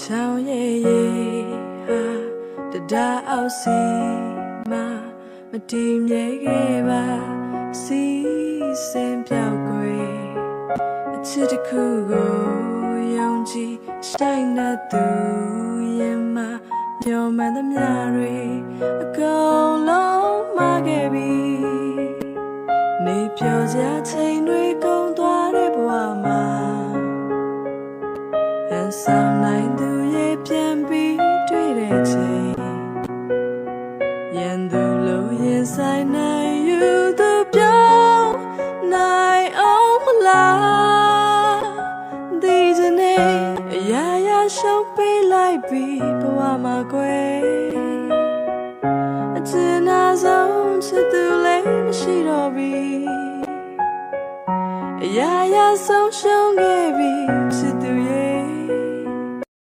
ချောင်းရဲ့ရေဟာတဒါအောက်စီမှာမတည်မြဲခဲ့ပါစီစင်ပြောက်ွယ်အချစ်တစ်ခုကိုယုံကြည်ဆိုင်တဲ့သူရင်မှာမျောမှန်သမျှတွေအကုန်လုံးမှားခဲ့ပြီနေပြောစရာချိန်တွေကုန်သွားတဲ့ဘဝမှာဟန်ဆောင်နိုင်သူရဲ့ပြန်ပြီးတွေ့တဲ့ချိန်ရန်သူလို့ရင်ဆိုင်နိုင်ယူသူပြောင်းနိုင်အောင်မလားဒီစနေအရာရာရှုံးပေးလိုက်ပြီးဘဝမှာကွယ်အကျဉ်းနာဆုံးချစ်သူလည်းမရှိတော့ပြီအရာရာဆုံးရှုံးခဲ့ပြီ